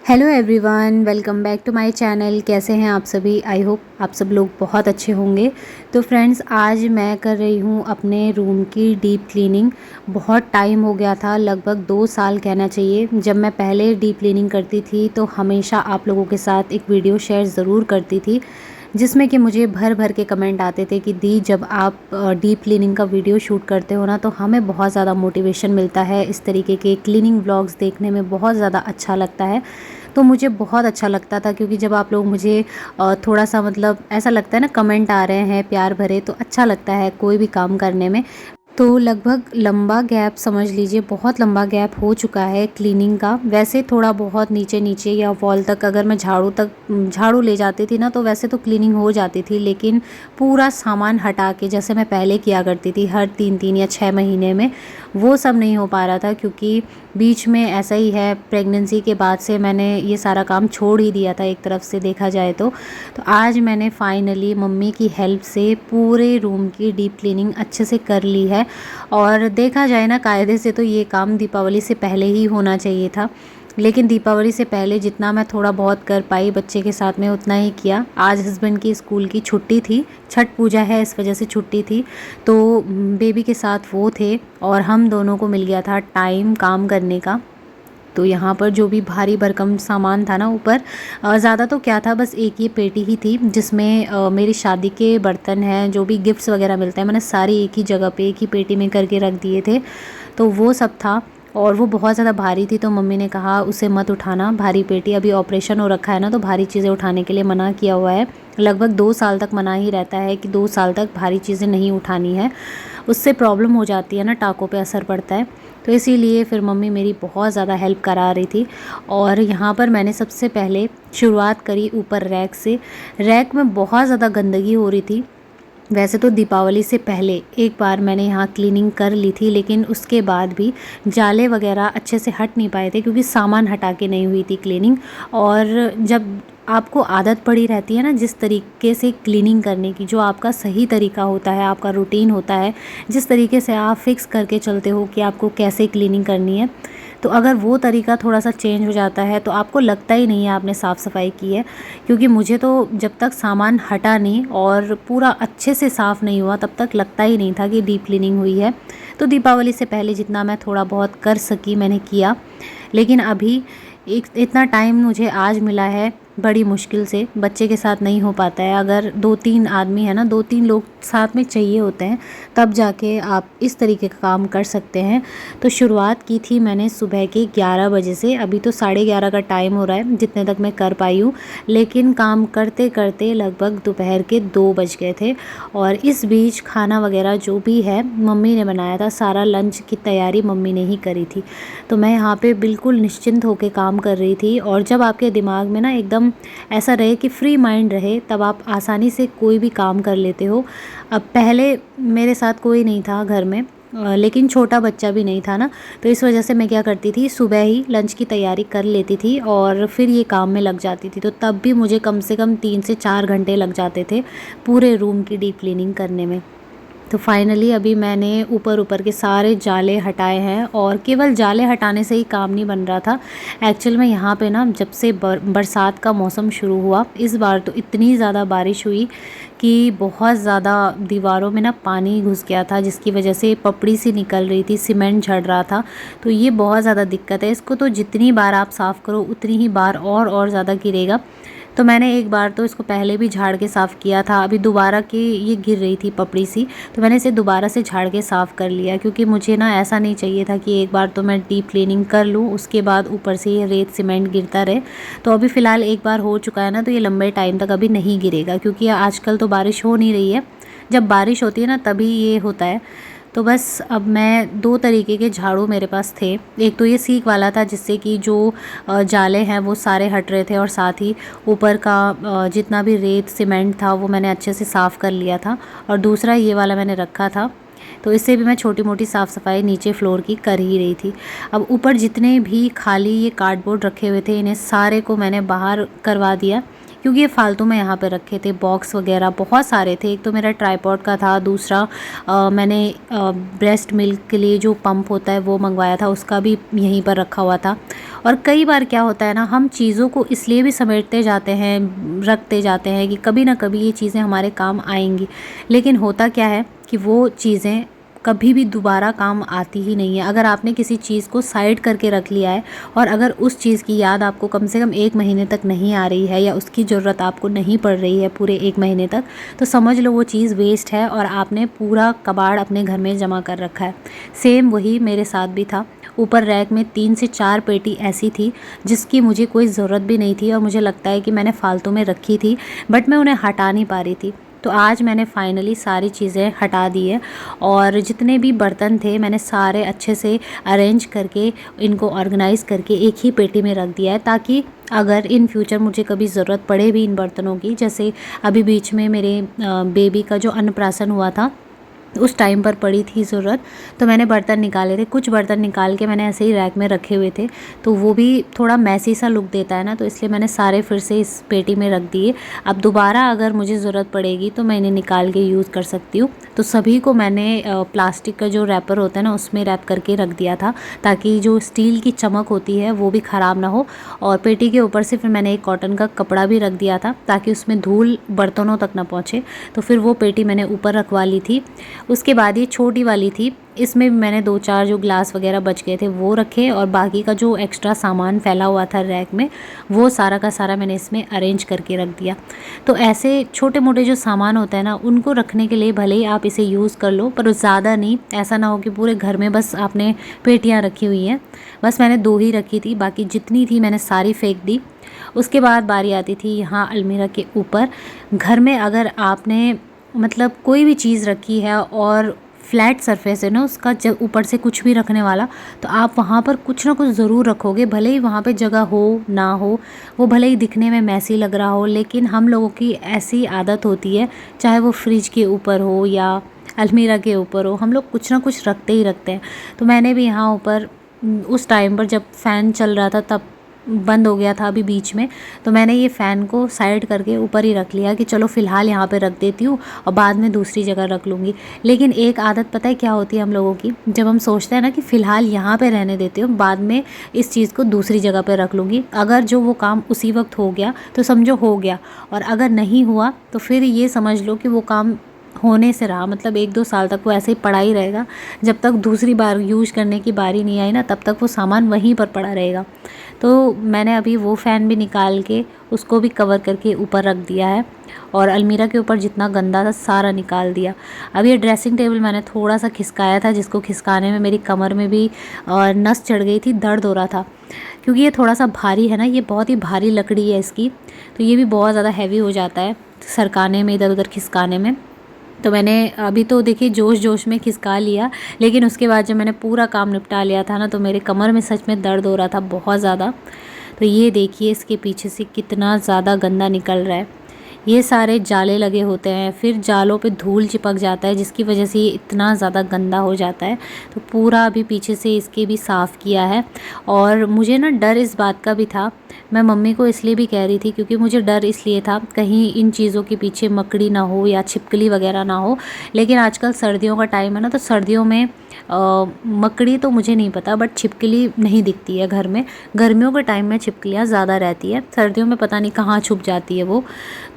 Hello everyone, welcome back to my channel. कैसे हैं आप सभी? आई होप आप सब लोग बहुत अच्छे होंगे। तो फ्रेंड्स, आज मैं कर रही हूँ अपने रूम की डीप क्लीनिंग। बहुत टाइम हो गया था, लगभग 2 साल कहना चाहिए। जब मैं पहले डीप क्लीनिंग करती थी तो हमेशा आप लोगों के साथ एक वीडियो शेयर ज़रूर करती थी, जिसमें कि मुझे भर भर के कमेंट आते थे कि दी, जब आप डीप क्लीनिंग का वीडियो शूट करते हो ना, तो हमें बहुत ज़्यादा मोटिवेशन मिलता है। इस तरीके के क्लीनिंग व्लॉग्स देखने में बहुत ज़्यादा अच्छा लगता है। तो मुझे बहुत अच्छा लगता था, क्योंकि जब आप लोग मुझे थोड़ा सा मतलब ऐसा लगता है ना, कमेंट आ रहे हैं प्यार भरे, तो अच्छा लगता है कोई भी काम करने में। तो लगभग लंबा गैप, समझ लीजिए बहुत लंबा गैप हो चुका है क्लीनिंग का। वैसे थोड़ा बहुत नीचे नीचे या वॉल तक अगर मैं झाड़ू ले जाती थी ना, तो वैसे तो क्लीनिंग हो जाती थी, लेकिन पूरा सामान हटा के जैसे मैं पहले किया करती थी हर 3-3 या 6 महीने में, वो सब नहीं हो पा रहा था। क्योंकि बीच में ऐसा ही है, प्रेगनेंसी के बाद से मैंने ये सारा काम छोड़ ही दिया था एक तरफ से देखा जाए तो आज मैंने फाइनली मम्मी की हेल्प से पूरे रूम की डीप क्लीनिंग अच्छे से कर ली है। और देखा जाए ना, कायदे से तो ये काम दीपावली से पहले ही होना चाहिए था, लेकिन दीपावली से पहले जितना मैं थोड़ा बहुत कर पाई बच्चे के साथ में उतना ही किया। आज हस्बैंड की स्कूल की छुट्टी थी, छठ पूजा है इस वजह से छुट्टी थी, तो बेबी के साथ वो थे और हम दोनों को मिल गया था टाइम काम करने का। तो यहाँ पर जो भी भारी भरकम सामान था ना ऊपर, ज़्यादा तो क्या था, बस एक ये पेटी ही थी जिसमें मेरी शादी के बर्तन हैं, जो भी गिफ्ट्स वगैरह मिलते हैं, मैंने सारी एक ही जगह पे एक ही पेटी में करके रख दिए थे। तो वो सब था, और वो बहुत ज़्यादा भारी थी, तो मम्मी ने कहा उसे मत उठाना भारी पेटी, अभी ऑपरेशन हो रखा है ना, तो भारी चीज़ें उठाने के लिए मना किया हुआ है। लगभग 2 साल तक मना ही रहता है कि 2 साल तक भारी चीज़ें नहीं उठानी है, उससे प्रॉब्लम हो जाती है ना, टाँकों पे असर पड़ता है। तो इसीलिए फिर मम्मी मेरी बहुत ज़्यादा हेल्प करा रही थी। और यहाँ पर मैंने सबसे पहले शुरुआत करी ऊपर रैक से। रैक में बहुत ज़्यादा गंदगी हो रही थी। वैसे तो दीपावली से पहले एक बार मैंने यहाँ क्लीनिंग कर ली थी, लेकिन उसके बाद भी जाले वगैरह अच्छे से हट नहीं पाए थे, क्योंकि सामान हटा के नहीं हुई थी क्लीनिंग। और जब आपको आदत पड़ी रहती है ना जिस तरीके से क्लीनिंग करने की, जो आपका सही तरीका होता है, आपका रूटीन होता है, जिस तरीके से आप फिक्स करके चलते हो कि आपको कैसे क्लीनिंग करनी है, तो अगर वो तरीका थोड़ा सा चेंज हो जाता है तो आपको लगता ही नहीं है आपने साफ़ सफाई की है। क्योंकि मुझे तो जब तक सामान हटा नहीं और पूरा अच्छे से साफ़ नहीं हुआ, तब तक लगता ही नहीं था कि डीप क्लीनिंग हुई है। तो दीपावली से पहले जितना मैं थोड़ा बहुत कर सकी मैंने किया, लेकिन अभी एक इतना टाइम मुझे आज मिला है बड़ी मुश्किल से। बच्चे के साथ नहीं हो पाता है, अगर 2-3 आदमी है ना, 2-3 लोग साथ में चाहिए होते हैं, तब जाके आप इस तरीके का काम कर सकते हैं। तो शुरुआत की थी मैंने सुबह के 11 बजे से, अभी तो 11:30 का टाइम हो रहा है जितने तक मैं कर पाई हूँ, लेकिन काम करते करते लगभग दोपहर के 2 बज गए थे। और इस बीच खाना वगैरह जो भी है मम्मी ने बनाया था, सारा लंच की तैयारी मम्मी ने ही करी थी। तो मैं यहाँ पे बिल्कुल निश्चिंत होकर काम कर रही थी। और जब आपके दिमाग में ना एकदम ऐसा रहे कि फ्री माइंड रहे, तब आप आसानी से कोई भी काम कर लेते हो। अब पहले मेरे साथ कोई नहीं था घर में, लेकिन छोटा बच्चा भी नहीं था ना, तो इस वजह से मैं क्या करती थी, सुबह ही लंच की तैयारी कर लेती थी और फिर ये काम में लग जाती थी। तो तब भी मुझे कम से कम 3 से 4 घंटे लग जाते थे पूरे रूम की डीप क्लीनिंग करने में। तो फाइनली अभी मैंने ऊपर ऊपर के सारे जाले हटाए हैं, और केवल जाले हटाने से ही काम नहीं बन रहा था। एक्चुअल में यहाँ पे ना, जब से बरसात का मौसम शुरू हुआ, इस बार तो इतनी ज़्यादा बारिश हुई कि बहुत ज़्यादा दीवारों में ना पानी घुस गया था, जिसकी वजह से पपड़ी सी निकल रही थी, सीमेंट झड़ रहा था। तो ये बहुत ज़्यादा दिक्कत है, इसको तो जितनी बार आप साफ़ करो उतनी ही बार और ज़्यादा गिरेगा। तो मैंने एक बार तो इसको पहले भी झाड़ के साफ़ किया था, अभी दोबारा की ये गिर रही थी पपड़ी सी, तो मैंने इसे दोबारा से झाड़ के साफ़ कर लिया। क्योंकि मुझे ना ऐसा नहीं चाहिए था कि एक बार तो मैं डीप क्लीनिंग कर लूँ, उसके बाद ऊपर से ये रेत सीमेंट गिरता रहे। तो अभी फ़िलहाल एक बार हो चुका है ना, तो ये लंबे टाइम तक अभी नहीं गिरेगा, क्योंकि आजकल तो बारिश हो नहीं रही है। जब बारिश होती है ना तभी ये होता है। तो बस अब मैं 2 तरीके के झाड़ू मेरे पास थे। एक तो ये सीक वाला था, जिससे कि जो जाले हैं वो सारे हट रहे थे, और साथ ही ऊपर का जितना भी रेत सीमेंट था वो मैंने अच्छे से साफ़ कर लिया था। और दूसरा ये वाला मैंने रखा था, तो इससे भी मैं छोटी मोटी साफ़ सफाई नीचे फ्लोर की कर ही रही थी। अब ऊपर जितने भी खाली ये कार्डबोर्ड रखे हुए थे, इन्हें सारे को मैंने बाहर करवा दिया, क्योंकि ये फालतू में यहाँ पे रखे थे। बॉक्स वगैरह बहुत सारे थे। एक तो मेरा ट्राइपॉड का था, दूसरा मैंने ब्रेस्ट मिल्क के लिए जो पंप होता है वो मंगवाया था, उसका भी यहीं पर रखा हुआ था। और कई बार क्या होता है ना, हम चीज़ों को इसलिए भी समेटते जाते हैं, रखते जाते हैं कि कभी ना कभी ये चीज़ें हमारे काम आएंगी, लेकिन होता क्या है कि वो चीज़ें कभी भी दोबारा काम आती ही नहीं है। अगर आपने किसी चीज़ को साइड करके रख लिया है और अगर उस चीज़ की याद आपको कम से कम 1 महीने तक नहीं आ रही है या उसकी ज़रूरत आपको नहीं पड़ रही है पूरे 1 महीने तक, तो समझ लो वो चीज़ वेस्ट है और आपने पूरा कबाड़ अपने घर में जमा कर रखा है। सेम वही मेरे साथ भी था। ऊपर रैक में 3 से 4 पेटी ऐसी थी जिसकी मुझे कोई ज़रूरत भी नहीं थी और मुझे लगता है कि मैंने फालतू में रखी थी, बट मैं उन्हें हटा नहीं पा रही थी। तो आज मैंने फाइनली सारी चीज़ें हटा दी है और जितने भी बर्तन थे मैंने सारे अच्छे से अरेंज करके इनको ऑर्गेनाइज़ करके एक ही पेटी में रख दिया है, ताकि अगर इन फ्यूचर मुझे कभी ज़रूरत पड़े भी इन बर्तनों की, जैसे अभी बीच में मेरे बेबी का जो अन्नप्राशन हुआ था उस टाइम पर पड़ी थी ज़रूरत, तो मैंने बर्तन निकाले थे। कुछ बर्तन निकाल के मैंने ऐसे ही रैक में रखे हुए थे, तो वो भी थोड़ा मैसी सा लुक देता है ना, तो इसलिए मैंने सारे फिर से इस पेटी में रख दिए। अब दोबारा अगर मुझे ज़रूरत पड़ेगी तो मैं इन्हें निकाल के यूज़ कर सकती हूँ। तो सभी को मैंने प्लास्टिक का जो रैपर होता है ना उसमें रैप करके रख दिया था, ताकि जो स्टील की चमक होती है वो भी ख़राब ना हो। और पेटी के ऊपर से फिर मैंने एक कॉटन का कपड़ा भी रख दिया था ताकि उसमें धूल बर्तनों तक ना पहुँचे। तो फिर वो पेटी मैंने ऊपर रखवा ली थी। उसके बाद ये छोटी वाली थी, इसमें भी मैंने 2-4 जो ग्लास वगैरह बच गए थे वो रखे और बाकी का जो एक्स्ट्रा सामान फैला हुआ था रैक में वो सारा का सारा मैंने इसमें अरेंज करके रख दिया। तो ऐसे छोटे मोटे जो सामान होते हैं ना उनको रखने के लिए भले ही आप इसे यूज़ कर लो, पर ज़्यादा नहीं। ऐसा ना हो कि पूरे घर में बस आपने पेटियाँ रखी हुई हैं। बस मैंने 2 ही रखी थी, बाकी जितनी थी मैंने सारी फेंक दी। उसके बाद बारी आती थी यहाँ अलमीरा के ऊपर। घर में अगर आपने मतलब कोई भी चीज़ रखी है और फ्लैट सरफेस है ना उसका, जब ऊपर से कुछ भी रखने वाला, तो आप वहाँ पर कुछ ना कुछ ज़रूर रखोगे। भले ही वहाँ पे जगह हो ना हो, वो भले ही दिखने में मैसी लग रहा हो, लेकिन हम लोगों की ऐसी आदत होती है, चाहे वो फ्रिज के ऊपर हो या अलमीरा के ऊपर हो, हम लोग कुछ ना कुछ रखते ही रखते हैं। तो मैंने भी यहाँ ऊपर उस टाइम पर जब फ़ैन चल रहा था तब बंद हो गया था अभी बीच में, तो मैंने ये फ़ैन को साइड करके ऊपर ही रख लिया कि चलो फ़िलहाल यहाँ पे रख देती हूँ और बाद में दूसरी जगह रख लूँगी। लेकिन एक आदत पता है क्या होती है हम लोगों की, जब हम सोचते हैं ना कि फ़िलहाल यहाँ पे रहने देती हूँ, बाद में इस चीज़ को दूसरी जगह पे रख लूँगी। अगर जो वो काम उसी वक्त हो गया तो समझो हो गया, और अगर नहीं हुआ तो फिर ये समझ लो कि वो काम होने से रहा, मतलब 1-2 साल तक वो ऐसे ही पड़ा ही रहेगा। जब तक दूसरी बार यूज़ करने की बारी नहीं आई ना तब तक वो सामान वहीं पर पड़ा रहेगा। तो मैंने अभी वो फ़ैन भी निकाल के उसको भी कवर करके ऊपर रख दिया है और अलमीरा के ऊपर जितना गंदा था सारा निकाल दिया। अब ये ड्रेसिंग टेबल मैंने थोड़ा सा खिसकाया था, जिसको खिसकाने में मेरी कमर में भी नस चढ़ गई थी, दर्द हो रहा था, क्योंकि ये थोड़ा सा भारी है ना, ये बहुत ही भारी लकड़ी है इसकी, तो ये भी बहुत ज़्यादा हैवी हो जाता है सरकाने में, इधर उधर खिसकाने में। तो मैंने अभी तो देखिए जोश जोश में खिसका लिया, लेकिन उसके बाद जब मैंने पूरा काम निपटा लिया था ना तो मेरे कमर में सच में दर्द हो रहा था बहुत ज़्यादा। तो ये देखिए इसके पीछे से कितना ज़्यादा गंदा निकल रहा है। ये सारे जाले लगे होते हैं, फिर जालों पे धूल चिपक जाता है जिसकी वजह से ये इतना ज़्यादा गंदा हो जाता है। तो पूरा अभी पीछे से इसके भी साफ़ किया है। और मुझे ना डर इस बात का भी था, मैं मम्मी को इसलिए भी कह रही थी क्योंकि मुझे डर इसलिए था कहीं इन चीज़ों के पीछे मकड़ी ना हो या छिपकली वगैरह ना हो। लेकिन आजकल सर्दियों का टाइम है ना, तो सर्दियों में मकड़ी तो मुझे नहीं पता, बट छिपकली नहीं दिखती है घर में। गर्मियों के टाइम में छिपकलियाँ ज़्यादा रहती है, सर्दियों में पता नहीं कहाँ छुप जाती है वो।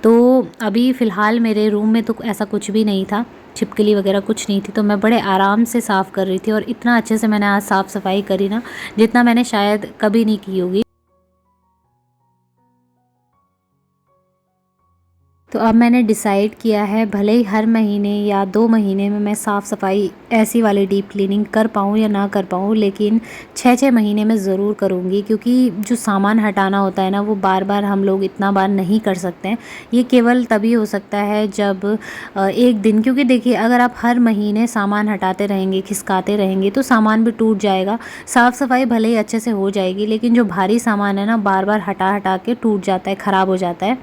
तो अभी फ़िलहाल मेरे रूम में तो ऐसा कुछ भी नहीं था, छिपकली वगैरह कुछ नहीं थी, तो मैं बड़े आराम से साफ़ कर रही थी। और इतना अच्छे से मैंने आज साफ़ सफाई करी ना, जितना मैंने शायद कभी नहीं की होगी। तो अब मैंने डिसाइड किया है, भले ही हर महीने या 2 महीने में मैं साफ़ सफाई ऐसी वाली डीप क्लीनिंग कर पाऊँ या ना कर पाऊँ, लेकिन 6-6 महीने में ज़रूर करूँगी, क्योंकि जो सामान हटाना होता है ना वो बार बार हम लोग इतना बार नहीं कर सकते हैं। ये केवल तभी हो सकता है जब एक दिन, क्योंकि देखिए अगर आप हर महीने सामान हटाते रहेंगे, खिसकाते रहेंगे, तो सामान भी टूट जाएगा। साफ़ सफाई भले ही अच्छे से हो जाएगी, लेकिन जो भारी सामान है ना बार बार हटा हटा के टूट जाता है, ख़राब हो जाता है।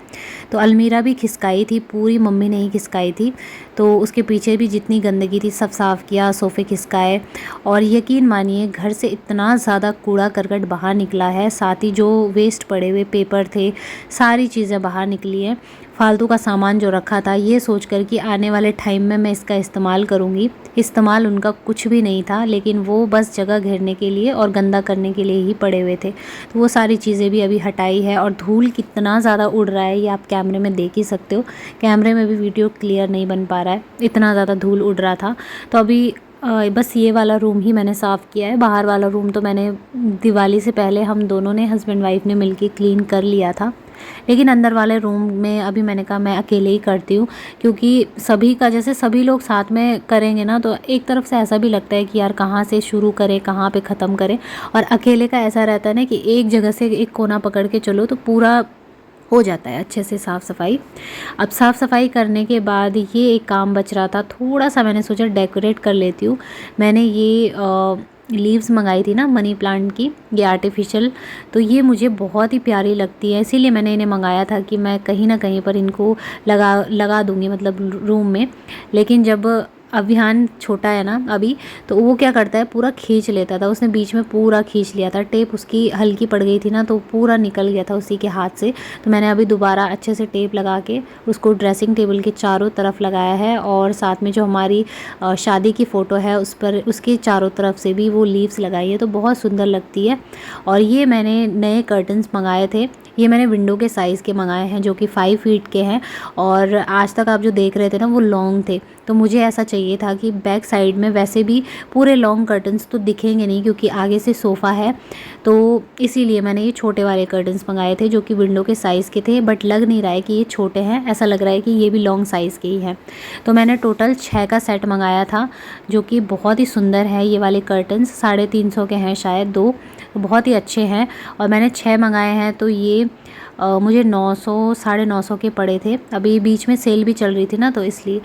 तो अलमीरा भी खिसकाई थी, पूरी मम्मी ने ही खिसकाई थी। तो उसके पीछे भी जितनी गंदगी थी सब साफ़ किया, सोफ़े खिसकाए। और यकीन मानिए घर से इतना ज़्यादा कूड़ा करकट बाहर निकला है, साथ ही जो वेस्ट पड़े हुए पेपर थे सारी चीज़ें बाहर निकली हैं। फालतू का सामान जो रखा था ये सोचकर कि आने वाले टाइम में मैं इसका इस्तेमाल करूँगी, इस्तेमाल उनका कुछ भी नहीं था, लेकिन वो बस जगह घेरने के लिए और गंदा करने के लिए ही पड़े हुए थे। तो वो सारी चीज़ें भी अभी हटाई है। और धूल कितना ज़्यादा उड़ रहा है ये आप कैमरे में देख ही सकते हो, कैमरे में भी वीडियो क्लियर नहीं बन पा रहा है, इतना ज़्यादा धूल उड़ रहा था। तो अभी बस ये वाला रूम ही मैंने साफ़ किया है। बाहर वाला रूम तो मैंने दिवाली से पहले हम दोनों ने हस्बैंड वाइफ ने मिलके क्लीन कर लिया था, लेकिन अंदर वाले रूम में अभी मैंने कहा मैं अकेले ही करती हूँ, क्योंकि सभी का जैसे सभी लोग साथ में करेंगे ना तो एक तरफ से ऐसा भी लगता है कि यार कहाँ से शुरू करें, कहाँ पे ख़त्म करें। और अकेले का ऐसा रहता है ना कि एक जगह से एक कोना पकड़ के चलो तो पूरा हो जाता है अच्छे से साफ़ सफाई। अब साफ़ सफाई करने के बाद ये एक काम बच रहा था, थोड़ा सा मैंने सोचा डेकोरेट कर लेती हूँ। मैंने ये लीव्स मंगाई थी ना मनी प्लांट की, ये आर्टिफिशियल, तो ये मुझे बहुत ही प्यारी लगती है, इसीलिए मैंने इन्हें मंगाया था कि मैं कहीं ना कहीं पर इनको लगा दूँगी, मतलब रूम में। लेकिन जब अभियान छोटा है ना अभी, तो वो क्या करता है पूरा खींच लेता था, उसने बीच में पूरा खींच लिया था, टेप उसकी हल्की पड़ गई थी ना तो पूरा निकल गया था उसी के हाथ से। तो मैंने अभी दोबारा अच्छे से टेप लगा के उसको ड्रेसिंग टेबल के चारों तरफ लगाया है, और साथ में जो हमारी शादी की फ़ोटो है उस पर उसके चारों तरफ से भी वो लीव्स लगाई है, तो बहुत सुंदर लगती है। और ये मैंने नए कर्टन्स मंगाए थे, ये मैंने विंडो के साइज़ के मंगाए हैं जो कि 5 फीट के हैं। और आज तक आप जो देख रहे थे ना वो लॉन्ग थे, तो मुझे ऐसा चाहिए था कि बैक साइड में वैसे भी पूरे लॉन्ग कर्टन्स तो दिखेंगे नहीं क्योंकि आगे से सोफ़ा है, तो इसीलिए मैंने ये छोटे वाले कर्टन्स मंगाए थे जो कि विंडो के साइज़ के थे। बट लग नहीं रहा है कि ये छोटे हैं, ऐसा लग रहा है कि ये भी लॉन्ग साइज़ के ही हैं। तो मैंने टोटल 6 का सेट मंगाया था जो कि बहुत ही सुंदर है। ये वाले कर्टन्स 350 के हैं शायद 2, बहुत ही अच्छे हैं। और मैंने 6 मंगाए हैं, तो ये मुझे 900 950 के पड़े थे। अभी बीच में सेल भी चल रही थी ना तो इसलिए।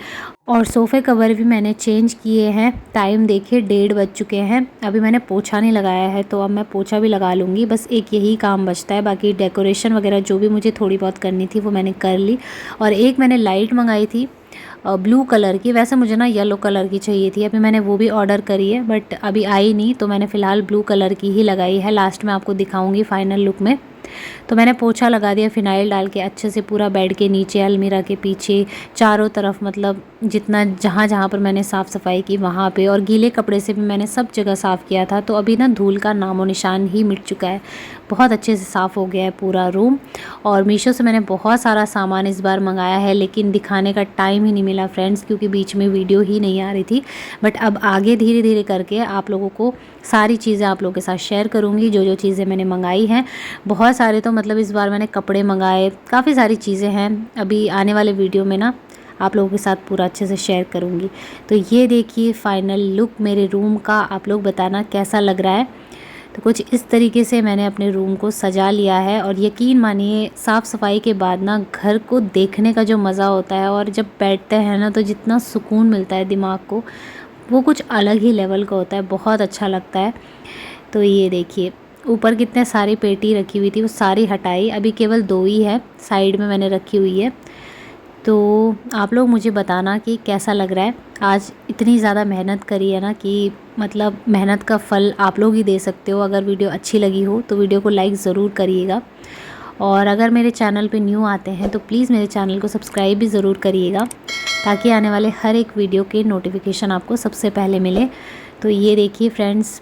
और सोफ़े कवर भी मैंने चेंज किए हैं। टाइम देखिए 1:30 बज चुके हैं, अभी मैंने पोछा नहीं लगाया है, तो अब मैं पोछा भी लगा लूँगी। बस एक यही काम बचता है, बाकी डेकोरेशन वगैरह जो भी मुझे थोड़ी बहुत करनी थी वो मैंने कर ली। और एक मैंने लाइट मंगाई थी ब्लू कलर की, वैसे मुझे ना येलो कलर की चाहिए थी, अभी मैंने वो भी ऑर्डर करी है बट अभी आई नहीं, तो मैंने फ़िलहाल ब्लू कलर की ही लगाई है। लास्ट में आपको दिखाऊंगी फाइनल लुक में। तो मैंने पोछा लगा दिया फिनाइल डाल के अच्छे से, पूरा बेड के नीचे, अलमीरा के पीछे, चारों तरफ, मतलब जितना जहाँ जहाँ पर मैंने साफ़ सफाई की वहाँ पे। और गीले कपड़े से भी मैंने सब जगह साफ़ किया था, तो अभी ना धूल का नामो निशान ही मिट चुका है, बहुत अच्छे से साफ़ हो गया है पूरा रूम। और मीशो से मैंने बहुत सारा सामान इस बार मंगाया है, लेकिन दिखाने का टाइम ही नहीं मिला फ्रेंड्स, क्योंकि बीच में वीडियो ही नहीं आ रही थी। बट अब आगे धीरे धीरे करके आप लोगों को सारी चीज़ें आप लोगों के साथ शेयर करूँगी, जो जो चीज़ें मैंने मंगाई हैं। बहुत सारे, तो मतलब इस बार मैंने कपड़े मंगाए, काफ़ी सारी चीज़ें हैं। अभी आने वाले वीडियो में ना आप लोगों के साथ पूरा अच्छे से शेयर करूँगी। तो ये देखिए फाइनल लुक मेरे रूम का, आप लोग बताना कैसा लग रहा है। तो कुछ इस तरीके से मैंने अपने रूम को सजा लिया है। और यकीन मानिए साफ़ सफाई के बाद ना घर को देखने का जो मज़ा होता है, और जब बैठते हैं ना तो जितना सुकून मिलता है दिमाग को, वो कुछ अलग ही लेवल का होता है, बहुत अच्छा लगता है। तो ये देखिए ऊपर कितने सारी पेटी रखी हुई थी वो सारी हटाई, अभी केवल 2 ही है साइड में मैंने रखी हुई है। तो आप लोग मुझे बताना कि कैसा लग रहा है। आज इतनी ज़्यादा मेहनत करी है ना कि मतलब मेहनत का फल आप लोग ही दे सकते हो। अगर वीडियो अच्छी लगी हो तो वीडियो को लाइक ज़रूर करिएगा, और अगर मेरे चैनल पे न्यू आते हैं तो प्लीज़ मेरे चैनल को सब्सक्राइब भी ज़रूर करिएगा, ताकि आने वाले हर एक वीडियो के नोटिफिकेशन आपको सबसे पहले मिले। तो ये देखिए फ्रेंड्स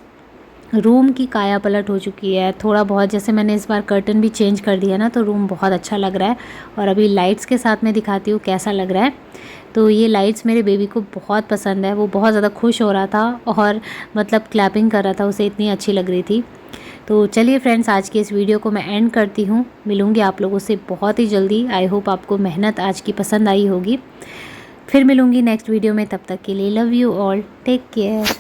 रूम की काया पलट हो चुकी है थोड़ा बहुत, जैसे मैंने इस बार कर्टन भी चेंज कर दिया ना, तो रूम बहुत अच्छा लग रहा है। और अभी लाइट्स के साथ मैं दिखाती हूँ कैसा लग रहा है। तो ये लाइट्स मेरे बेबी को बहुत पसंद है, वो बहुत ज़्यादा खुश हो रहा था और मतलब क्लैपिंग कर रहा था, उसे इतनी अच्छी लग रही थी। तो चलिए फ्रेंड्स आज की इस वीडियो को मैं एंड करती हूँ, मिलूँगी आप लोगों से बहुत ही जल्दी। आई होप आपको मेहनत आज की पसंद आई होगी। फिर मिलूँगी नेक्स्ट वीडियो में, तब तक के लिए love you all, take care.